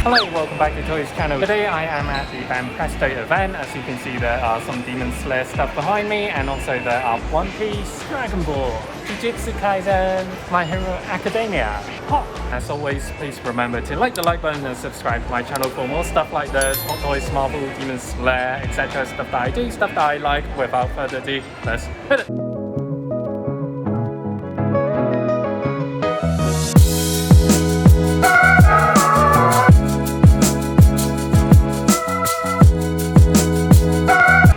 Hello, welcome back to TOYO's channel. Today I am at the BANDAI event. As you can see, there are some Demon Slayer stuff behind me, and also there are One Piece, Dragon Ball, Jujutsu Kaisen, My Hero Academia. Hot! As always, please remember to like the like button and subscribe to my channel for more stuff like this. Hot Toys, Marvel, Demon Slayer, etc. Stuff that I do, stuff that I like. Without further ado, let's hit it!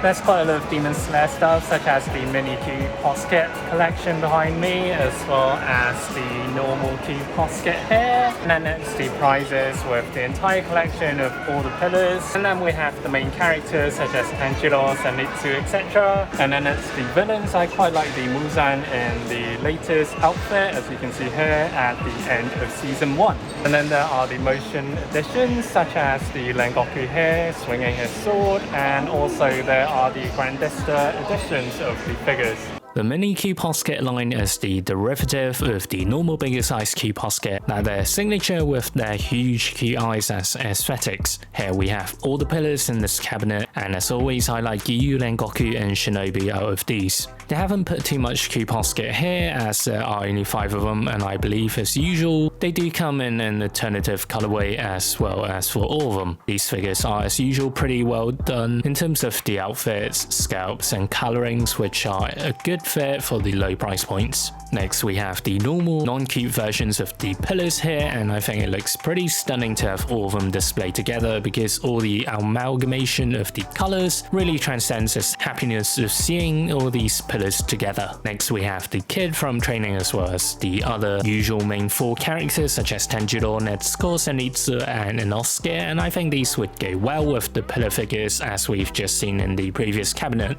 There's quite a lot of Demon Slayer stuff, such as the mini cube posket collection behind me, as well as the normal cube posket here. And then it's the prizes with the entire collection of all the pillars. And then we have the main characters, such as Tanjiro, Zenitsu, etc. And then it's the villains. I quite like the Muzan in the latest outfit, as you can see here at the end of Season 1. And then there are the motion additions, such as the Rengoku here, swinging his sword, and also there are the Grandista editions of the figures. The mini cube posket line is the derivative of the normal bigger size cube posket. Now their signature with their huge cute eyes as aesthetics. Here we have all the pillars in this cabinet, and as always I like Giyu, Rengoku and Shinobi out of these. They haven't put too much cube posket here, as there are only 5 of them, and I believe as usual they do come in an alternative colorway as well as for all of them. These figures are as usual pretty well done in terms of the outfits, scalps and colorings, which are a good fit for the low price points. Next we have the normal non-cube versions of the pillars here, and I think it looks pretty stunning to have all of them displayed together, because all the amalgamation of the colors really transcends this happiness of seeing all these pillars together. Next we have the kid from training, as well as the other usual main 4 characters such as Tanjiro, Netsuko, Zenitsu and Inosuke, and I think these would go well with the pillar figures as we've just seen in the previous cabinet.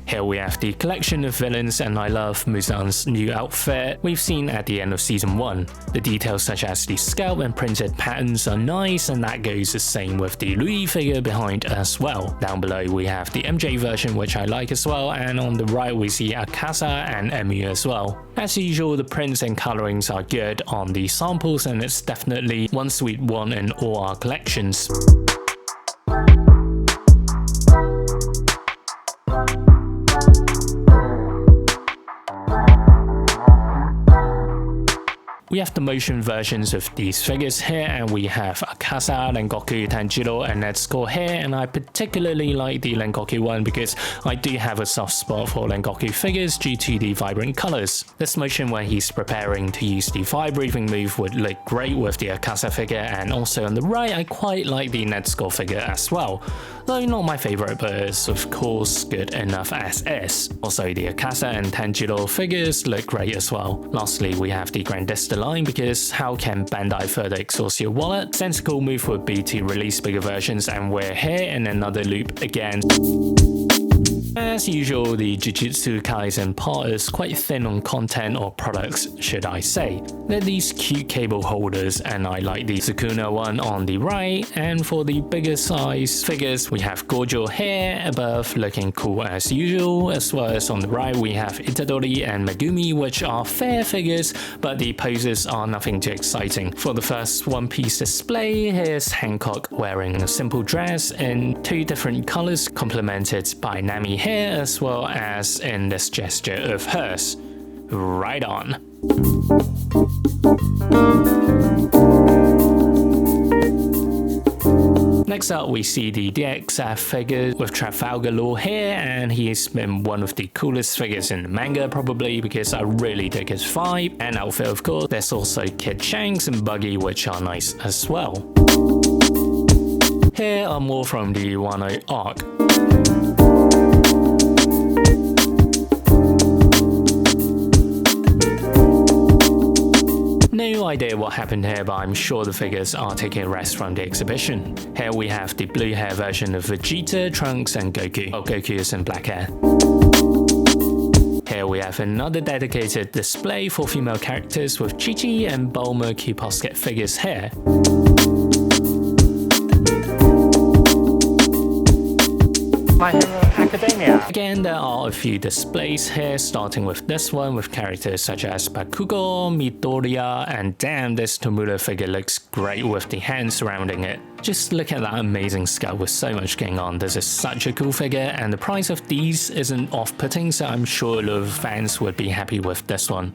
Here we have the collection of villains, and I love Muzan's new outfit we've seen at the end of Season 1. The details such as the scalp and printed patterns are nice, and that goes the same with the Louis figure behind as well. Down below we have the MJ version, which I like as well, and on the right we see Akasa and Emu as well. As usual, the prints and colorings are good on the samples, and it's definitely one sweet one in all our collections. We have the motion versions of these figures here, and we have Akasa, Rengoku, Tanjiro and Netsuko here, and I particularly like the Rengoku one because I do have a soft spot for Rengoku figures due to the vibrant colors. This motion where he's preparing to use the fire breathing move would look great with the Akasa figure, and also on the right I quite like the Netsuko figure as well. Though not my favorite, but it's of course good enough as is. Also the Akasa and Tanjiro figures look great as well. Lastly we have the Grandista line, because how can Bandai further exhaust your wallet? Sensible move would be to release bigger versions, and we're here in another loop again. As usual, the Jujutsu Kaisen part is quite thin on content or products, should I say. They're these cute cable holders, and I like the Sukuna one on the right, and for the bigger size figures we have Gojo here above looking cool as usual, as well as on the right we have Itadori and Megumi, which are fair figures, but the poses are nothing too exciting. For the first One Piece display, here's Hancock wearing a simple dress in 2 different colors, complemented by Nami here, as well as in this gesture of hers. Right on. Next up we see the DXF figure with Trafalgar Law here, and he's been one of the coolest figures in the manga probably, because I really dig his vibe and outfit of course. There's also Kid Shanks and Buggy, which are nice as well. Here are more from the Wano arc. No idea what happened here, but I'm sure the figures are taking a rest from the exhibition. Here we have the blue hair version of Vegeta, Trunks and Goku. Oh, Goku is in black hair. Here we have another dedicated display for female characters with Chi-Chi and Bulma cube posket figures here. My Hero Academia. Again, there are a few displays here, starting with this one with characters such as Bakugo, Midoriya, and damn, this Tomura figure looks great with the hands surrounding it. Just look at that amazing scale with so much going on. This is such a cool figure, and the price of these isn't off-putting, so I'm sure a lot of fans would be happy with this one.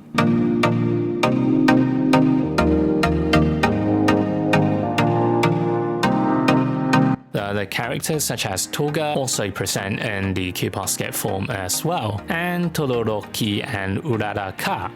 The other characters such as Toga also present in the cube basket form as well, and Todoroki and Uraraka.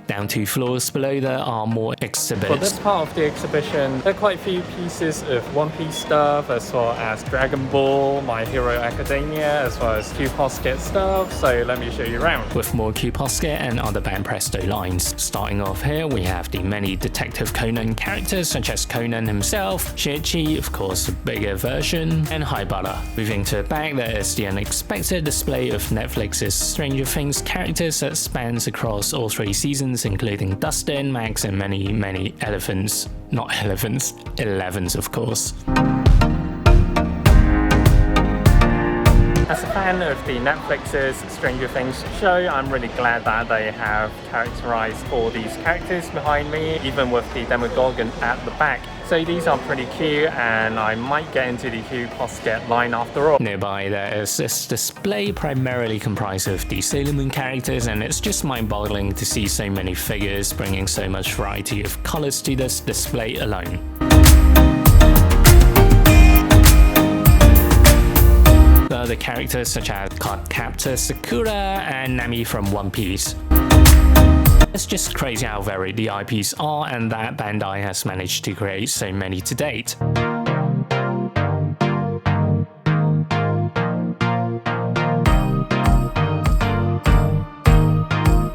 Down 2 floors below there are more exhibits. For this part of the exhibition, there are quite a few pieces of One Piece stuff, as well as Dragon Ball, My Hero Academia, as well as Cube Basket stuff, so let me show you around. With more Cube Basket and other Band Presto lines. Starting off here, we have the many Detective Conan characters such as Conan himself, Shichi, of course the bigger version, and Haibara. Moving to the back, there is the unexpected display of Netflix's Stranger Things characters that spans across all 3 seasons, including Dustin, Max, and many elephants. Not elephants, 11s of course. As a fan of the Netflix's Stranger Things show, I'm really glad that they have characterized all these characters behind me, even with the Demogorgon at the back. So these are pretty cute, and I might get into the Cube Basket line after all. Nearby there is this display primarily comprised of the Sailor Moon characters, and it's just mind-boggling to see so many figures bringing so much variety of colors to this display alone. The other characters such as Cardcaptor Sakura and Nami from One Piece. It's just crazy how varied the IPs are, and that Bandai has managed to create so many to date.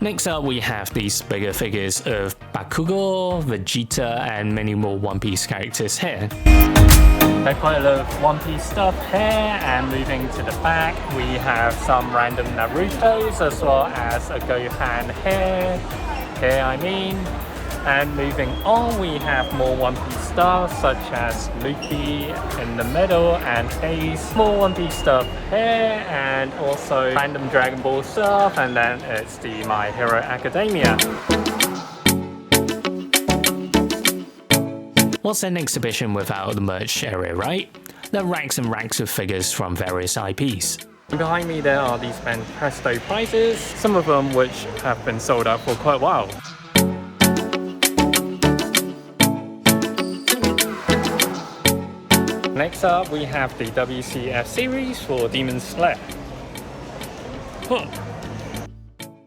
Next up, we have these bigger figures of Bakugo, Vegeta, and many more One Piece characters here. There's quite a lot of One Piece stuff here, and moving to the back, we have some random Narutos as well as a Gohan here. And moving on, we have more One Piece stuff such as Luffy in the middle and Ace. More One Piece stuff here, and also random Dragon Ball stuff, and then it's the My Hero Academia. What's an exhibition without the merch area, right? There are racks and racks of figures from various IPs. Behind me there are these Band Presto prizes, some of them which have been sold out for quite a while. Next up, we have the WCF series for Demon Slayer.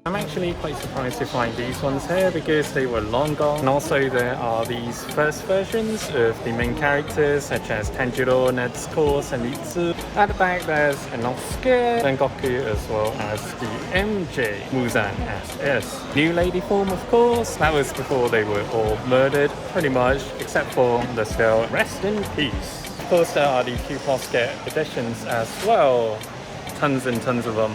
I'm actually quite surprised to find these ones here because they were long gone. And also there are these first versions of the main characters such as Tanjiro, Netsuko, Zenitsu. At the back there's Inosuke, Rengoku, as well as the MJ, Muzan as is. New lady form of course, that was before they were all murdered pretty much, except for the still rest in peace. Of course there are the Cube Basket editions as well, tons and tons of them.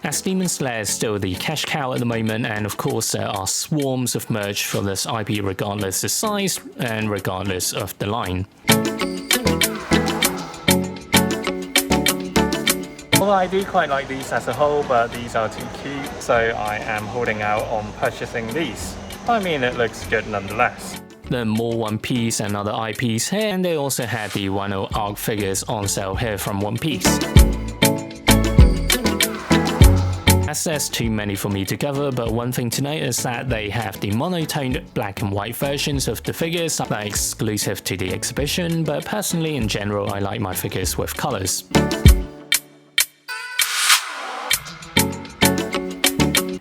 As Demon Slayer is still the cash cow at the moment, and of course there are swarms of merch for this IP regardless the size and regardless of the line. Although I do quite like these as a whole, but these are too cute, so I am holding out on purchasing these. I mean, it looks good nonetheless. There are more One Piece and other IPs here, and they also had the Wano ARC figures on sale here from One Piece. As there's too many for me to cover, but one thing to note is that they have the monotoned black and white versions of the figures that are exclusive to the exhibition, but personally in general I like my figures with colours.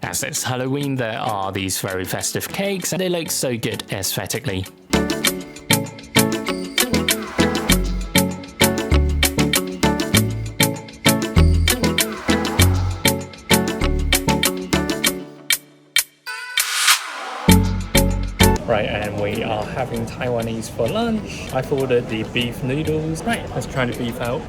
As it's Halloween, there are these very festive cakes and they look so good aesthetically. Right, and we are having Taiwanese for lunch. I've ordered the beef noodles. Right, let's try the beef out.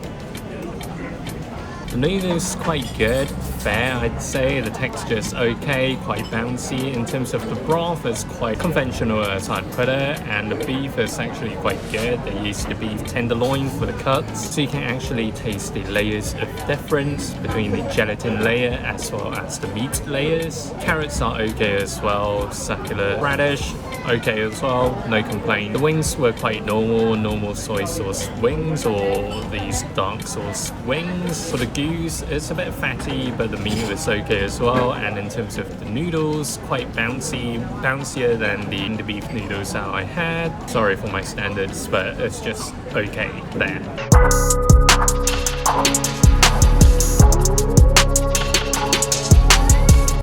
The noodles quite good, fair I'd say. The texture's okay, quite bouncy. In terms of the broth, it's quite conventional as I'd put it, and the beef is actually quite good. They use the beef tenderloin for the cuts, so you can actually taste the layers of difference between the gelatin layer as well as the meat layers. Carrots are okay as well, succulent radish, okay as well, no complaint. The wings were quite normal soy sauce wings or these dark sauce wings. For the goose, it's a bit fatty, but the meat was okay as well. And in terms of the noodles, quite bouncy, bouncier than the beef noodles that I had. Sorry for my standards, but it's just okay there.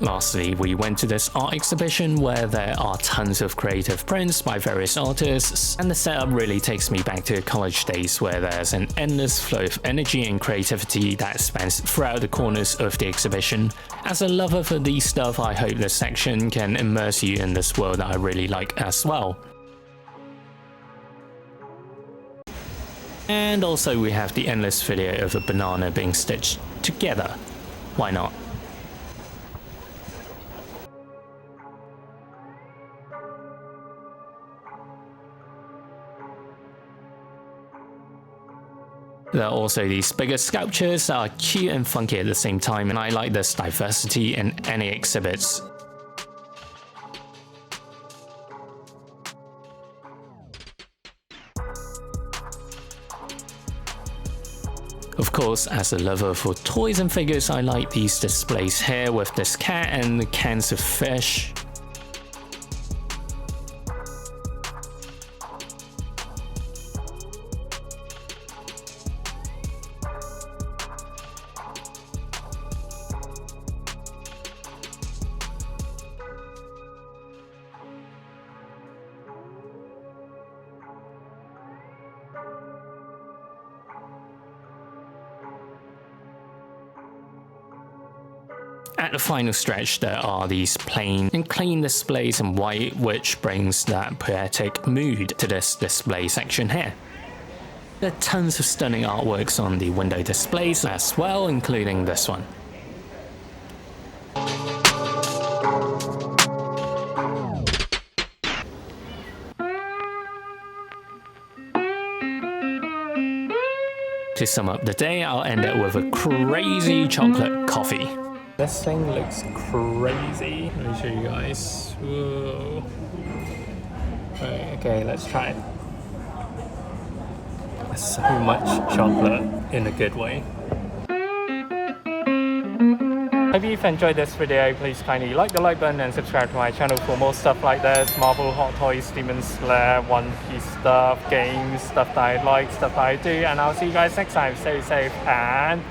Lastly, we went to this art exhibition where there are tons of creative prints by various artists, and the setup really takes me back to college days where there's an endless flow of energy and creativity that spans throughout the corners of the exhibition. As a lover for these stuff, I hope this section can immerse you in this world that I really like as well. And also we have the endless video of a banana being stitched together. Why not? There are also these bigger sculptures that are cute and funky at the same time, and I like this diversity in any exhibits. Of course, as a lover for toys and figures, I like these displays here with this cat and the cans of fish. At the final stretch, there are these plain and clean displays in white, which brings that poetic mood to this display section here. There are tons of stunning artworks on the window displays as well, including this one. To sum up the day, I'll end it with a crazy chocolate coffee. This thing looks crazy. Let me show you guys. Whoa. Right, okay, let's try it. There's so much chocolate in a good way. If you've enjoyed this video, please kindly like the like button and subscribe to my channel for more stuff like this. Marvel, Hot Toys, Demon Slayer, One Piece stuff, games, stuff that I like, stuff that I do. And I'll see you guys next time. Stay safe and